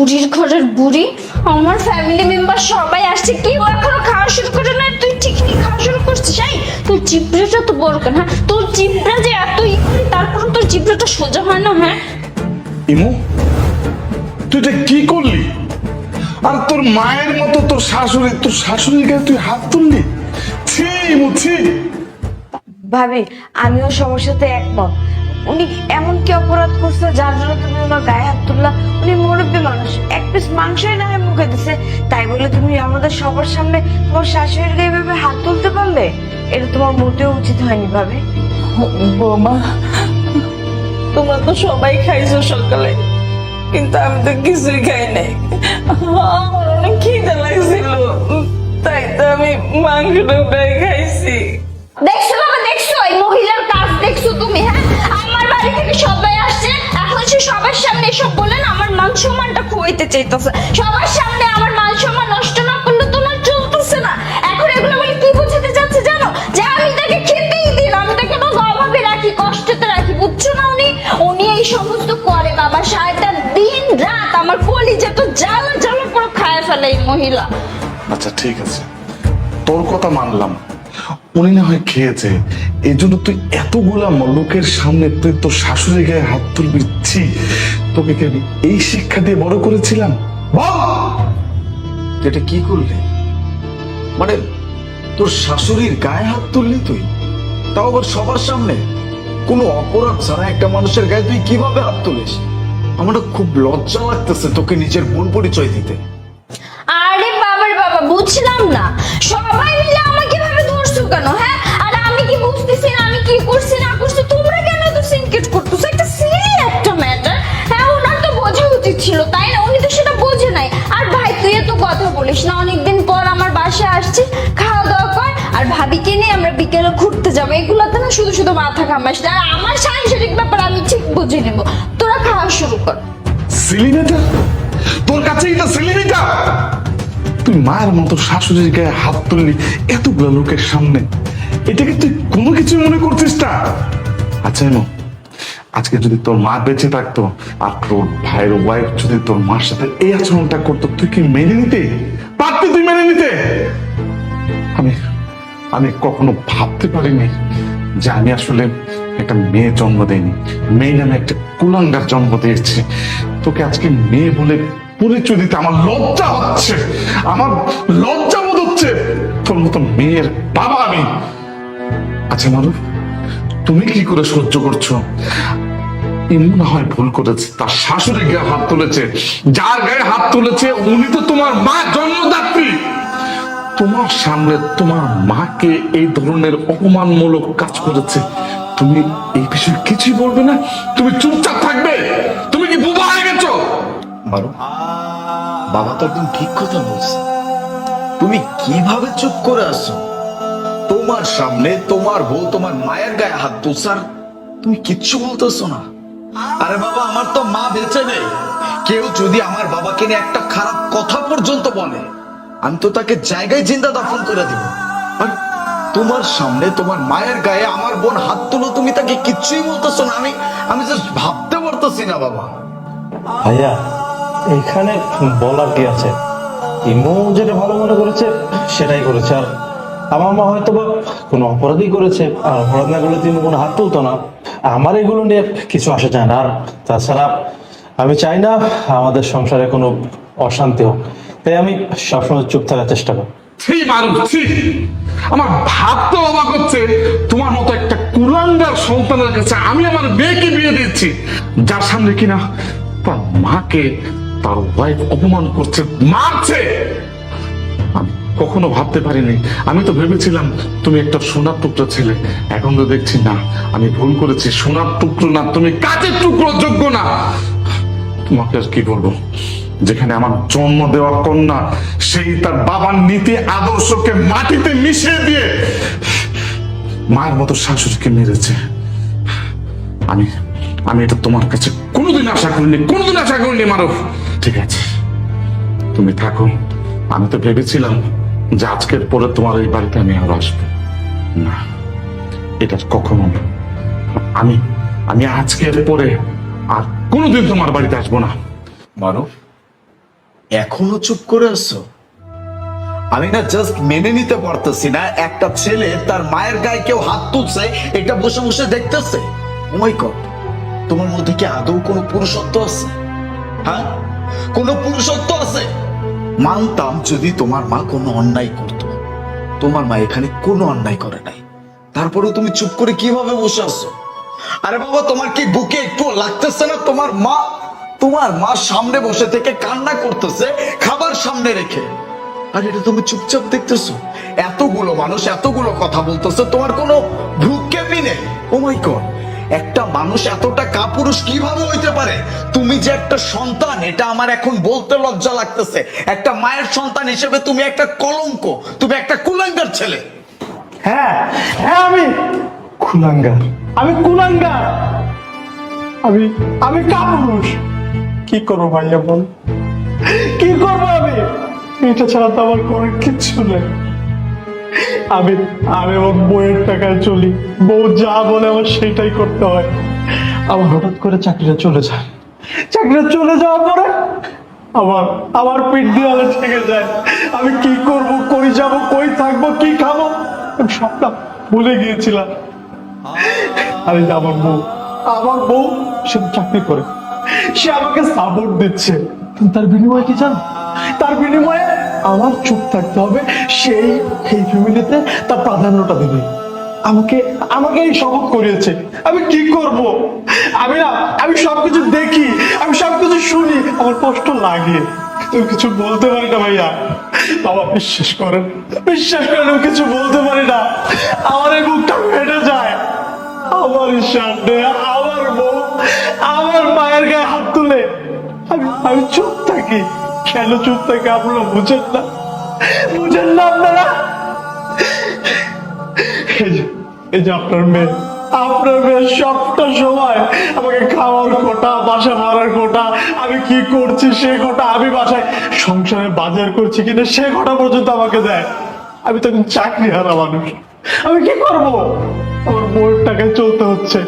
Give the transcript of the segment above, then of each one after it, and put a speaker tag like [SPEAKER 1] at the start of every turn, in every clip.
[SPEAKER 1] বুড়ির ঘরের বুড়ি, আমার ফ্যামিলি মেম্বার সবাই আসছে, কেউ এখনো খাওয়া শুরু করে না, তুই ঠিক নিয়ে খাওয়া শুরু করছিস। এই তোর জিব্রাটা তো বড় কেন? হ্যাঁ, তোর জিব্রা যে এত তারপর তোর জিব্রাটা সোজা হয় না? হ্যাঁ
[SPEAKER 2] ইমু, তুই এটা কি করলি? আর তোর মায়ের মতো তোর শাশুড়ির গায়ে তুই হাত তুললি? ছি ইমু, ছি।
[SPEAKER 3] ভাবি, আমিও সবার সাথে একমত। উনি এমন কি অপরাধ করছে যার জন্য তুমি ওনার গায়ে হাত তুললা? উনি মুরব্বী মানুষ, এক পিস মাংসই না হয় মুখে দিছে, তাই বলে তুমি আমাদের সবার সামনে তোমার শাশুড়ির গায়ে এভাবে হাত তুলতে পারলে? এটা তোমার মোটেও উচিত হয়নি ভাবি।
[SPEAKER 4] বৌমা, তোমরা তো সবাই খাইছো সকালে, কিন্তু আমি তো কিছুই খাই নাই। আমার অনেক খিদে লাগছিল, তাই তো আমি মাংসটা প্রায় খাইছি।
[SPEAKER 1] দেখছো বাবা, দেখছো এই মহিলার কাজ দেখছো তুমি? হ্যাঁ, আমার বাড়ি থেকে সবাই আসছে, এখন সে সবার সামনে এসব বলেন আমার মান সম্মানটা খুয়াইতে চাইতেছে। সবার সামনে আমার মান সম্মান নষ্ট না করলে তোমার চলতেছে না। এখন এগুলো বলে কি বোঝাতে যাচ্ছে জানো? যে আমি তাকে খেতেই দিই না, আমি তাকে তো অভাবে রাখি, কষ্টতে রাখি, বুঝছো না? উনি এই সমস্ত করে বাবা, সারাটা দিন রাত আমার কলিজা তো জ্বালা জ্বালা করে খায় ফেলে এই মহিলা।
[SPEAKER 2] আচ্ছা ঠিক আছে, তোর কথা মানলাম, উনি না হয় খেয়েছে, এই জন্য তুই এতগুলা লোকের সামনে তুই তোর শাশুড়ি গায়ে হাত তুলবি? ছি, তোকে কি আমি এই শিক্ষা দিয়ে বড় করেছিলাম? বল,
[SPEAKER 5] তুই এটা কি করলি? মানে তোর শাশুড়ির গায়ে হাত তুললি তুই, তাও আবার সবার সামনে? কোনো অপরাধ ছাড়া একটা মানুষের গায়ে তুই কিভাবে হাত তুলিস? আমার খুব লজ্জা লাগতেছে তোকে নিজের ভুল পরিচয় দিতে।
[SPEAKER 1] আরে বাবার বাবা, বুঝলাম না, সবাই মিলে আমাকে ভাবে ধরছো কেন? হ্যাঁ, আর আমি কি বুঝতেছি না আমি কি করছি না করছি? তোমরা কেন তো সিনকেট করতেছো? একটা সিলি একটা ম্যাটার। হ্যাঁ, ওনার তো বোঝা উচিত ছিল, তাই না? উনি তো সেটা বোঝে নাই। আর ভাই তুই এত কথা বলিস না, অনেকদিন পর আমার বাসায় আসছি, খাওয়া দাওয়া কর, আর ভাবিকে নিয়ে আমরা বিকেলে ঘুরতে যাবো। এগুলোতে না শুধু শুধু মাথা ঘামাস না, আর আমার সাংসারিক ব্যাপার আমি ঠিক বুঝে নেবো। তোরা খাওয়া শুরু কর।
[SPEAKER 2] সিলিমিটা তোর কাছে এটা সিলিমিটা? তুই মায়ের মতো শাশুড়ির গায়ে হাত তুললি এতগুলো লোকের সামনে, এটাকে তুই কোনো কিছু মনে করছিস না? আচ্ছা এমন, আজকে যদি তোর মা বেঁচে থাকতো আর তোর ভাইয়ের ওয়াইফ যদি তোর মার সাথে এই আচরণটা করতো, তুই কি মেনে নিতে পারতি? তুই মেনে নিতে? আমি আমি কখনো ভাবতে পারিনি যে আমি আসলে একটা মেয়ে জন্ম দেয়নি, মেয়ে নামে একটা কুলাঙ্গার জন্ম দিয়েছি। তোকে আজকে মেয়ে বলে পরিচয় দিতে আমার লজ্জা হচ্ছে, আমার লজ্জা বোধ হচ্ছে। তোর মতো মেয়ের বাবা আমি। আচ্ছা মারুফ, তুমি কি করে সহ্য করছো? এমন না হয় ভুল করেছে, তার শাশুড়ি গায়ে হাত তুলেছে, যার গায়ে হাত তুলেছে উনি তো তোমার মা, জন্মদাত্রী। তোমার সামনে তোমার মাকে এই ধরনের অপমানমূলক কাজ করেছে, তুমি এই বিষয়ে কিছুই বলবে না? তুমি চুপচাপ থাকবে? তুমি কি বোবা হয়ে গেছো?
[SPEAKER 5] মারো, বাবা তো একদম ঠিক কথা বলছে। তুমি কিভাবে চুপ করে আছো? তোমার সামনে তোমার বউ তোমার মায়ের গায়ে হাত তুলছে, আর তুমি কিচ্ছু বলতেছো না? আরে বাবা, আমার তো মা বেঁচে নেই। কেউ যদি আমার বাবাকে নিয়ে একটা খারাপ কথা পর্যন্ত বলে, আমি তো তাকে জায়গায় জিন্দা দাফন করে দিব। আর তোমার সামনে তোমার মায়ের গায়ে আমার বোন হাত তুলো, তুমি তাকে কিচ্ছুই বলতেছো না? আমি জাস্ট ভাবতে পারতেছি না বাবা।
[SPEAKER 6] ভাইয়া, এখানে বলার কি আছে? ইমো যেটা ভালো মনে করেছে সেটাই করেছে, আর আমার মা হয়তো বা কোনো অপরাধই করেছে, আর অপরাধ না করলে তিনি কোনো হাত তুলতো না। আমার এগুলো নিয়ে কিছু আসে যায় না। আর তাছাড়া আমি চাই না আমাদের সংসারে কোনো অশান্তি হোক, তাই আমি সবসময় চুপ থাকার চেষ্টা করি।
[SPEAKER 2] ছি মারুফ, ছি। আমার ভাবতে অবাক হচ্ছে, তোমার মতো একটা কুলাঙ্গার সন্তানের কাছে আমি আমার মেয়েকে বিয়ে দিচ্ছি, যার সামনে কিনা তার মাকে তার ওয়াইফ অপমান করছে, মারছে। আমি কখনো ভাবতে পারিনি। আমি তো ভেবেছিলাম তুমি একটা সোনার টুকরো ছেলে, এখন তো দেখছি না, আমি ভুল করেছি। সোনার টুকরো না, তুমি কাচের টুকরো, যোগ্য না। তোমাকে আর কি বলবো? যেখানে আমার জন্ম দেওয়া কন্যা সেই তার বাবার নীতি আদর্শকে মাটিতে মিশিয়ে দিয়ে মায়ের মতো শাশুড়িকে মেরেছে। আমি আমি এটা তোমার কাছে কোনোদিন আশা করিনি মারুফ। ঠিক আছে, তুমি থাকো। আমি তো ভেবেছিলাম যে আজকের পরে তোমার এই বাড়িতে আমি আর আসবো না, এটা কখনো না। আমি আজকের পরে আর কোনোদিন তোমার বাড়িতে আসবো না।
[SPEAKER 5] মারুফ, এখনো চুপ করে আছো? আমি না জাস্ট মেনে নিতে পারতেছি না, একটা ছেলে তার মায়ের গায়ে কেউ হাত তুলছে, এটা বসে বসে দেখতেছে। ও মাই গড, তোমার মধ্যে কি আদৌ কোনো পুরুষত্ব আছে? হ্যাঁ, কোনো পুরুষত্ব আছে? মানতাম যদি তোমার মা কোনো অন্যায় করত, তোমার মা এখানে কোনো অন্যায় করে নাই, তারপরেও তুমি চুপ করে কিভাবে বসে আছো? আরে বাবা, তোমার কি বুকে একটু লাগতেছে না? তোমার মা সামনে বসে থেকে কান্না করতেছে, খাবার সামনে রেখে, আর এটা তুমি চুপচাপ দেখতেছো। এতগুলো মানুষ এতগুলো কথা বলতেছে, তোমার কোনো ভ্রুক্ষেপই নেই। ও মাই গড, একটা মানুষ এতটা কাপুরুষ কিভাবে হইতে পারে? তুমি যে একটা সন্তান, এটা আমার এখন বলতে লজ্জা লাগতেছে। একটা মায়ের সন্তান হিসেবে তুমি একটা কলঙ্ক, তুমি একটা কুলাঙ্গার ছেলে।
[SPEAKER 6] হ্যাঁ হ্যাঁ, আমি কুলাঙ্গার, আমি কাপুরুষ। কি করবো ভাইয়া বল, কি করবো আমি? এটা ছাড়া তো আমার কোনো কিচ্ছু নেই। আমি আমার বউয়ের টাকায় চলি, বউ যা বলে আমার সেটাই করতে হয়। আমার হঠাৎ করে চাকরিটা চলে যাওয়ার পরে আমার পিঠ দেওয়ালে ঠেকে যায়। আমি কি করব, কই যাব, কই থাকবো, কি খাবো, আমি সবটা ভুলে গিয়েছিলাম। আরে আমার বউ সে চাকরি করে, সে আমাকে সাপোর্ট দিচ্ছে, কিন্তু তার বিনিময়ে কি জানো? তার বিনিময়ে আমার চুপ থাকতে হবে। সেই ফ্যামিলিতে তার প্রাধান্যটা দেবে। আমাকে এই শপথ করিয়েছে। আমি কি করব? আমি সবকিছু দেখি, আমি সবকিছু শুনি, আমার কষ্ট লাগে, তুমি কিছু বলতে পারি না ভাইয়া। বাবা বিশ্বাস করেন, আমি কিছু বলতে পারি না। আমার এই বুকটা ফেটে যায়। আমার সামনে আমার বউ আমার মায়ের গায়ে হাত তুলে আমি চুপ থাকি। কেন চুপ থাকি আপনারা বুঝেন না আপনারা? এই যে আপনার মেয়ে সবটা সময় আমাকে খাওয়ার কোটা, বাসা ভাড়ার কোটা, আমি কি করছি সে কোটা, আমি বাসায় সংসারে বাজার করছি কিনা সে কোটা পর্যন্ত আমাকে দেয়। আমি তখন চাকরি হারা মানুষ, আমি কি করব? আমার বউয়ের টাকায় চলতে হচ্ছে।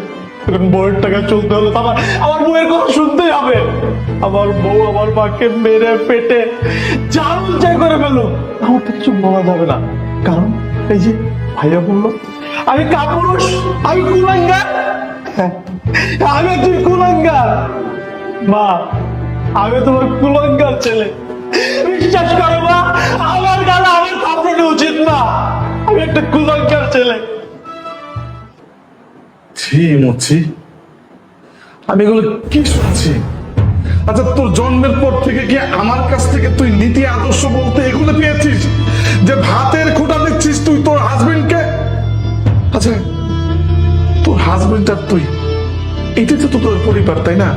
[SPEAKER 6] বউয়ের টাকায় চলতে হলে তো আমার বউয়ের কথা শুনতেই হবে। আমার বউ আমার মাকে মেরে পেটে যাই করে ফেলো, আমার তো কিছু বলা যাবে না। কারণ এই যে ভাইয়া বললো আমি কাপুরুষ, আমি কুলাঙ্গার। হ্যাঁ, আমি একজন কুলাঙ্গার। মা, আমি তোমার কুলাঙ্গার ছেলে, বিশ্বাস করো মা, আমার গালা আমার কাপড়ে উচিত না। আমি একটা কুলাঙ্গার ছেলে।
[SPEAKER 2] আমি এগুলো কি শুনছি? আচ্ছা, তোর জন্মের পর থেকে কি আমার কাছ থেকে তুই নীতি আদর্শ বলতে এগুলো পেয়েছিস? যে ভাতের খোঁটা দিচ্ছিস তুই তোর হাজবেন্ডকে? আচ্ছা, তোর হাজবেন্ড আর তুই, এটাই তো তোর পরিবার, তাই না?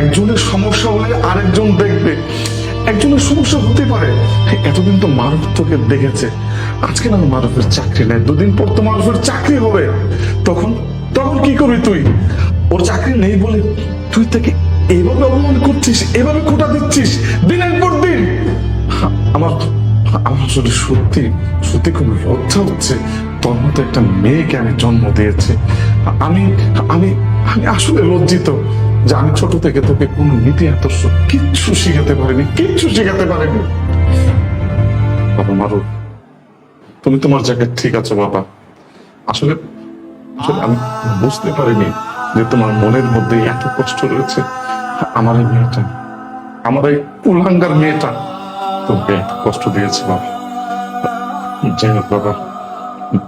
[SPEAKER 2] একজনের সমস্যা হলে আরেকজন দেখবে। একজনের সমস্যা হতে পারে। এতদিন তো মারুফ তোকে দেখেছে, আজকে না মারুফের চাকরি নেই, দুদিন পর তো মারুফের চাকরি হবে। তখন কি করবি তুই? ওর চাকরি নেই বলে তুই তাকে এভাবে অপমান করছিস, এভাবে খোঁটা দিচ্ছিস দিনের পর দিন। আমার আসলে সত্যি খুব লজ্জা হচ্ছে। তোর মতো একটা মেয়েকে আমি জন্ম দিয়েছি। আমি আসলে লজ্জিত যে আমি ছোট থেকে তোকে কোনো নীতি আদর্শ কিচ্ছু শিখাতে পারিনি। বাবা মারুফ, তুমি তোমার জায়গায় ঠিক আছো বাবা। আসলে আমি বুঝতে পারিনি যে তোমার মনের মধ্যে এত কষ্ট রয়েছে। আমার এই কুলাঙ্গার মেয়েটা তোমাকে এত কষ্ট দিয়েছে বাবা। যাই হোক বাবা,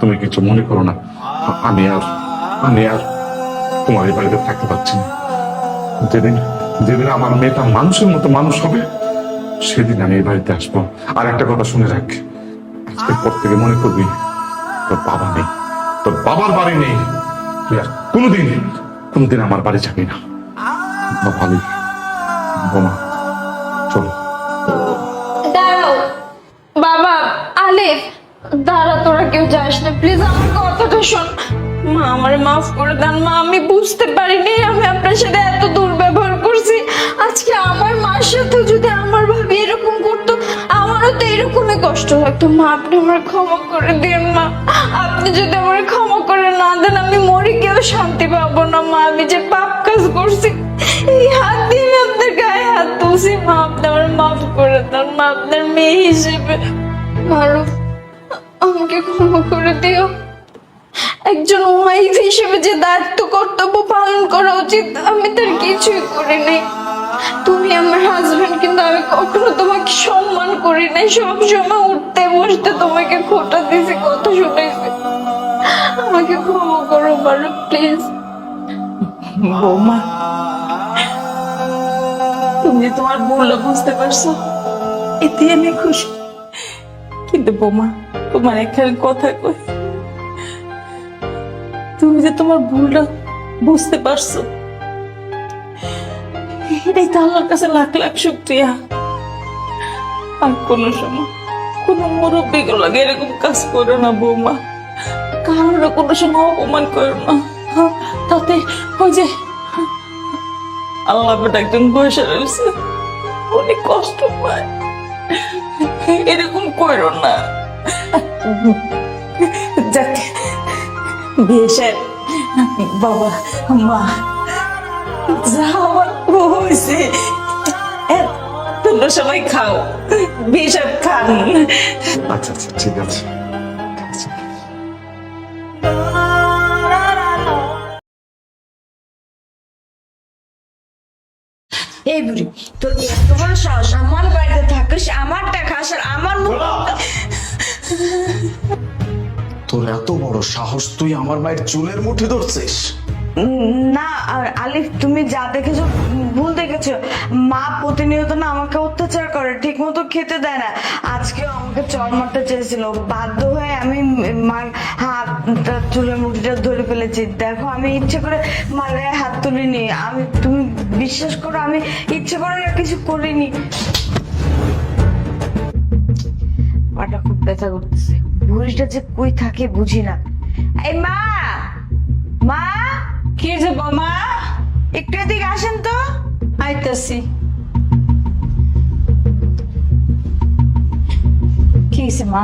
[SPEAKER 2] তুমি কিছু মনে করো না। আমি আর তোমার এই বাড়িতে থাকতে পারছি না। যেদিন আমার মেয়েটা মানুষের মতো মানুষ হবে, সেদিন আমি এই বাড়িতে আসবো। আর একটা কথা শুনে রাখ, আজকের পর থেকে মনে করবি তোর বাবা নেই, তোর বাবার বাড়ি নেই, তুই আর কোনোদিন আমার বাড়ি যাবি না। ভালো বোমা, চলো।
[SPEAKER 1] দাঁড়াও বাবা, আলিফ দাঁড়া, তোরা কেউ যাস না প্লিজ, আমার কথাটা শোন। মা, আমারে মাফ করে দেন মা, আমি বুঝতে পারিনি আমি আপনার সাথে এত দুর্ব্যবহার করছি। আজকে আমার মার সাথে যদি আমার ভাবি এরকম করতো, আমারও তো এরকমই কষ্ট লাগতো। মা, আপনি আমার ক্ষমা করে দিন মা। আপনি যদি আমার ক্ষমা করে না দেন, আমি মরে গিয়েও শান্তি পাবো না মা। আমি যে পাপ কাজ করছি, এই হাত দিয়ে আমি আপনার গায়ে হাত তুলছি মা, আপনি আমার মাফ করে দেন মা, আপনার মেয়ে হিসেবে। মারুফ, আমাকে ক্ষমা করে দিও। একজন ওয়াইফ হিসেবে যে দায়িত্ব কর্তব্য পালন করা উচিত আমি তার কিছুই করি নাই। তুমি আমার হাজবেন্ড, কিন্তু আমি কখনো তোমাকে সম্মান করি নাই। সবসময় উঠতে বসতে তোমাকে খোটা দিয়েছি, কথা শুনেছি। আমাকে ক্ষমা করো মারুফ, প্লিজ।
[SPEAKER 4] বৌমা, তুমি যে তোমার ভুলটা বুঝতে পারছো এতে আমি খুশি। কিন্তু বৌমা, তোমার একখানে কথা কই, তুমি যে তোমার ভুলটা বুঝতে পারছো এটাই তো আল্লাহর কাছে লাখ লাখ শুকরিয়া। আর কোনো সময় কোনো মুরব্বী লাগে এরকম কাজ করো না বৌমা, কারোর কোনো সময় অপমান করো না। তাতে ওই যে আল্লাহ বেটা একজন বসে রয়েছে, অনেক কষ্ট পায়, এরকম করো না। যাক, বিয়ে সাহেব, বাবা মা যা আমার হয়েছে তোমরা সবাই খাও, বিয়ে সাহেব খান।
[SPEAKER 2] আচ্ছা আচ্ছা, ঠিক আছে।
[SPEAKER 3] এই বুড়ি, তোর এত বড় সাহস, আমার বাড়িতে থাকিস, আমারটা খাস, আর আমার
[SPEAKER 5] তোর এত বড় সাহস, তুই আমার মায়ের চুলের মুঠি ধরছিস?
[SPEAKER 3] না আর আলিফ, তুমি যা দেখেছো ভুল দেখেছো। মা প্রতিনিয়ত না আমাকে অত্যাচার করে, ঠিক মতো খেতে দেয় না। আজকেও আমাকে চড় মারতে চেয়েছিল, বাধ্য হয়ে আমি মার হাতটা চুলের মুঠিটা ধরে ফেলেছি। দেখো, আমি ইচ্ছে করে মার গায়ে হাত তুলিনি। তুমি বিশ্বাস করো, আমি ইচ্ছে করে না কিছু করিনি। পাটা খুব ব্যথা করতেছে, বুড়িটা যে কই থাকে বুঝি না। এই মা, মা,
[SPEAKER 4] কি যে বৌমা,
[SPEAKER 3] একটু এদিকে আসেন তো।
[SPEAKER 4] আইতাছি। কি হয়েছে মা?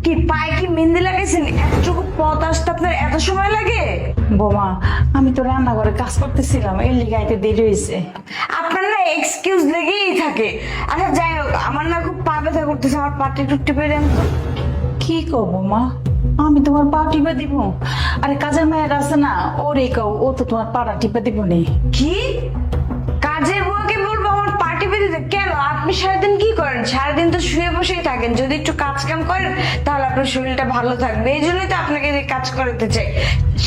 [SPEAKER 3] কি পায়ে কি মেহেন্দি লাগাইছেন? এতটুকু পথ আসতে আপনার এত সময় লাগে?
[SPEAKER 4] বৌমা, আমি তো রান্নাঘরে কাজ করতেছিলাম, এর লিগে আইতে দেরি হয়েছে।
[SPEAKER 3] আপনার না এক্সকিউজ লেগেই থাকে। আচ্ছা যাই হোক, আমার না খুব পা ব্যথা করতেছে, আমার পাটি একটু টিপে দেন তো।
[SPEAKER 4] কি করবো মা, আমি তোমার পা টিপে দিব? আরে কাজের মেয়ের আছে না, ওরে কও, ও তো তোমার পাটা টিপে দিব নি।
[SPEAKER 3] কি কাজের বুয়াকে বলবো আমার পা টিপে দিতে? কেন, আপনি সারাদিন কি করেন? সারাদিন তো শুয়ে বসেই থাকেন। যদি একটু কাজ কাম করেন তাহলে আপনার শরীরটা ভালো থাকবে। এই জন্যই তো আপনাকে দিয়ে কাজ করাতে চাই।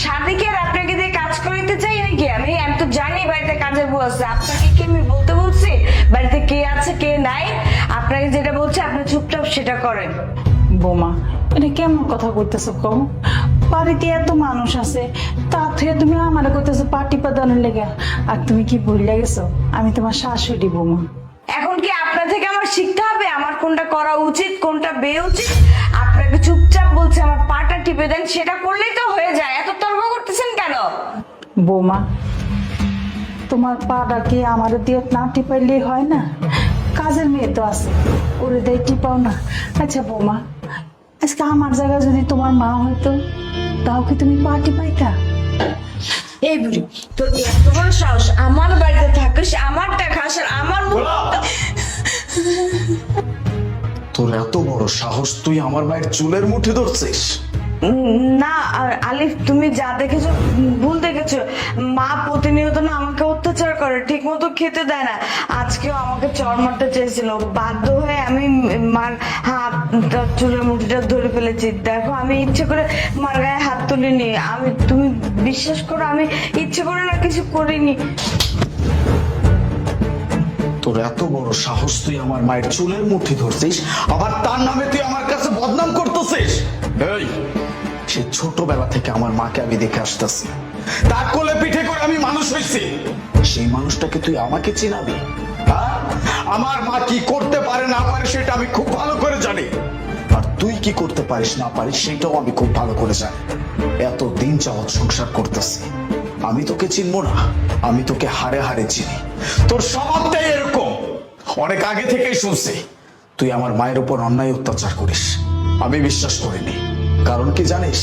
[SPEAKER 3] সাথে কি আর আপনাকে দিয়ে কাজ করাতে চাই নাকি? আমি তো জানি বাড়িতে কাজের বুয়া আছে। আপনাকে কি আমি বলতে বলছি বাড়িতে কে আছে কে নাই? আপনাকে যেটা বলছে আপনি চুপচাপ সেটা করেন।
[SPEAKER 4] বৌমা, এটা কেমন কথা কইতেছো কও? বাড়িতে এত মানুষ আছে, তা থেকে তুমি আমার কইতেছো পা টিপা দেওয়ার লেগে। আর তুমি কি ভুলে গেছো আমি তোমার শাশুড়ি বৌমা।
[SPEAKER 3] এখন কি আপনার থেকে আমার শিখতে হবে আমার কোনটা করা উচিত কোনটা বেউচিত? আপনাকে চুপচাপ বলছে আমার পাটা টিপে দেন, সেটা করলেই তো হয়ে যায়। এত তর্ক করতেছেন কেন?
[SPEAKER 4] বৌমা, তোমার পাটা কি আমার দিয়ে না টিপাইলেই হয় না? কাজের মেয়ে তো আছে, ওরে দিয়ে টিপাও না। আচ্ছা বৌমা, আজকে আমার জায়গায় যদি তোমার মা হয়তো, তাও কি তুমি পা টিপাইতা?
[SPEAKER 3] এই বুড়ি, তোর এত বড় সাহস, আমার বাড়িতে থাকিস, আমারটা খাস, আর আমার
[SPEAKER 5] তোর এত বড় সাহস, তুই আমার মায়ের চুলের মুঠি ধরছিস?
[SPEAKER 3] না আর আলিফ, তুমি যা দেখেছো ভুল দেখেছো। মা প্রতিনিয়ত না আমাকে অত্যাচার করে, ঠিক মতো খেতে দেয় না। আজকেও আমাকে চড় মারতে চেয়েছিল, বাধ্য হয়ে আমি মার হাতটা চুলের মুঠিটা ধরে ফেলেছি। দেখো, আমি ইচ্ছে করে মার গায়ে হাত তুলিনি। তুমি বিশ্বাস করো, আমি ইচ্ছে করে না কিছু করিনি।
[SPEAKER 5] তোর এত বড় সাহস, তুই আমার মায়ের চুলের মুঠি ধরছিস, আবার তার নামে তুই আমার কাছে বদনাম করতেছিস? এই, সে ছোটবেলা থেকে আমার মাকে আমি দেখে আসতেছি, তার কোলে পিঠে করে আমি মানুষ হয়েছি। সেই মানুষটাকে তুই আমাকে চিনাবি? হ্যাঁ? আমার মা কি করতে পারে না পারে সেটা আমি খুব ভালো করে জানি, আর তুই কি করতে পারিস না পারিস সেটাও আমি খুব ভালো করে জানি। এত দিন যাবৎ সংসার করতেছি, আমি তোকে চিনবো না? আমি তোকে হারে হারে চিনি। তোর স্বভাবটাই এরকম। অনেক আগে থেকেই শুনছি তুই আমার মায়ের উপর অন্যায় অত্যাচার করিস। আমি বিশ্বাস করিনি, কারণ কি জানিস?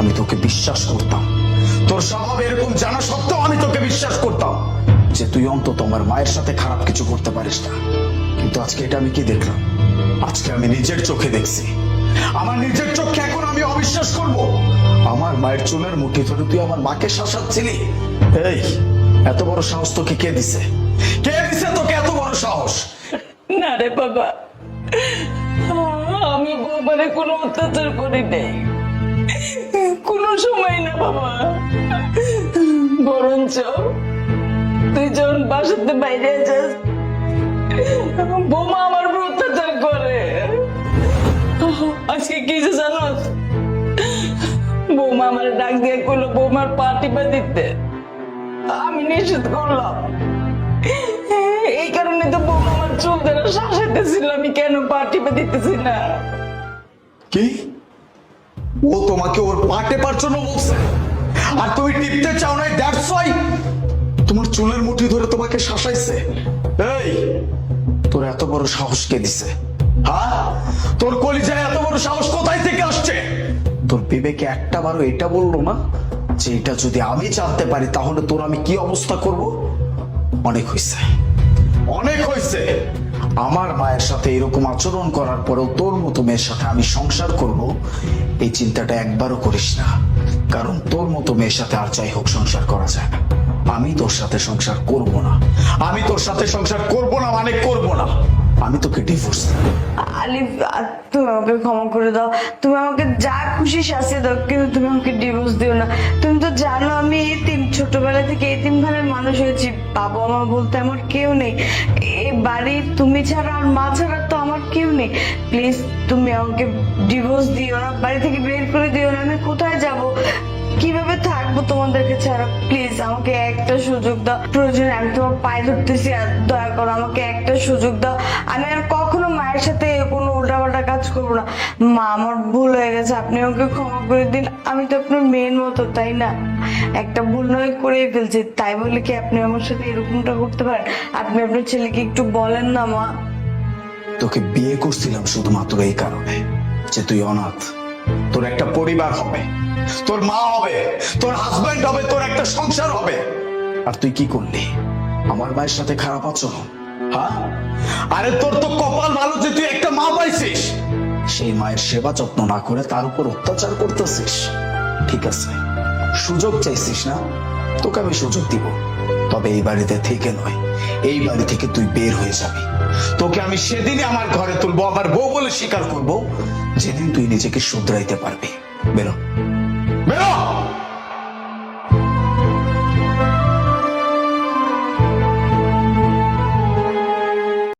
[SPEAKER 5] আমি তোকে বিশ্বাস করতাম। তোর স্বভাব এরকম জানা সত্ত্বেও আমি তোকে বিশ্বাস করতাম যে তুই অন্তত আমার মায়ের সাথে খারাপ কিছু করতে পারিস না। কিন্তু আজকে এটা আমি কি দেখলাম? আজকে আমি নিজের চোখে দেখছি, আমার নিজের চোখে এখন আমি অবিশ্বাস করব। আমার মায়ের চুলের মুঠি ধরে তুই আমার মাকে শাসাচ্ছিলি। এই এত বড় সাহস তোকে কে দিছে? কে দিছে তোকে এত বড় সাহস?
[SPEAKER 4] না রে বাবা, আমি বৌমারে কোনো অত্যাচার করি নাই, কোনো সময় না বাবা। বরঞ্চ তুই যখন বাসাতে বাইরে যাস, বৌমা আমার উপর অত্যাচার করে। আজকে কি যে জানো, বৌমা আমার ডাক দিয়ে করলো বৌমার পা টিপে দিতে, আমি নিষেধ করলাম। এই কারণে তো বৌমা আমার চুল ধরে শাসাইতেছিল, আমি কেন পা টিপে দিতেছি না।
[SPEAKER 5] কি? ও তোমাকে ওর পা টেপার জন্য বলছে, আর তুমি টিপতে চাও না, দ্যাটস ওয়াই তোমার চুলের মুঠি ধরে তোমাকে শাসাইছে। এই তোর এত বড় সাহস কে দিছে? হ্যাঁ, তোর কলিজায় এত বড় সাহস কোথায় থেকে আসছে? তোর বিবেকে একটা বারও এটা বললো না যে এটা যদি আমি জানতে পারি তাহলে তোর আমি কি অবস্থা করব? অনেক হয়েছে, অনেক হয়েছে। আমার মায়ের সাথে এরকম আচরণ করার পরেও তোর মতো মেয়ের সাথে আমি সংসার করব, এই চিন্তাটা একবারও করিস না। কারণ তোর মতো মেয়ের সাথে আর যাই হোক সংসার করা যায় না। আমি তোর সাথে সংসার করব না, আমি তোর সাথে সংসার করব না, মানে করব না। আমি তোকে ডিভোর্স দেব।
[SPEAKER 3] আলিফ, তুমি আমাকে ক্ষমা করে দাও, তুমি আমাকে যা খুশি শাস্তি দাও, কিন্তু তুমি আমাকে ডিভোর্স দিও না। তুমি তো জানো আমি এতিম, ছোটবেলা থেকে এতিমখানায় মানুষ হয়েছি, বাবা মা বলতে আমার কেউ নেই। এই বাড়ির তুমি ছাড়া আর মা ছাড়া তো আমার কেউ নেই। প্লিজ তুমি আমাকে ডিভোর্স দিও না, বাড়ি থেকে বের করে দিও না। আমি কোথায় যাব, কিভাবে থাকবো তোমাদেরকে ছাড়া? প্লিজ আমাকে একটা সুযোগ দাও, প্রয়োজনে আমি তোমার পায়ে ধরতেছি, আর দয়া করো আমাকে একটা সুযোগ দাও। আমি আর কখনো মায়ের সাথে কোনো উল্টাপাল্টা কাজ করবো না। মা, আমার ভুল হয়ে গেছে, আপনি আমাকে ক্ষমা করে দিন। আমি তো আপনার মেয়ের মতো, তাই না? একটা ভুল নয় করেই ফেলছি, তাই বলে কি আপনি আমার সাথে এরকমটা করতে পারেন? আপনি আপনার ছেলেকে একটু বলেন না মা।
[SPEAKER 5] তোকে বিয়ে করছিলাম শুধুমাত্র এই কারণে যে তুই অনাথ, তোর একটা পরিবার হবে, তোর মা হবে, তোর হাজবেন্ড হবে, তোর একটা সংসার হবে। আর তুই কি করলি? আমার মায়ের সাথে খারাপ আচরণ। হ্যাঁ, আরে তোর তো কপাল ভালো যে তুই একটা মা পাইছিস। সেই মায়ের সেবা যত্ন না করে তার উপর অত্যাচার করতেছিস। ঠিক আছে, সুযোগ চাইছিস না, তোকে আমি সুযোগ দিব, তবে এই বাড়িতে থেকে নয়, এই বাড়ি থেকে তুই বের হয়ে যাবি। তোকে আমি সেদিনই আমার ঘরে তুলবো, আমার বউ বলে স্বীকার করবো, যেদিন তুই নিজেকে শুধরাইতে পারবি। বেরো, বেরো।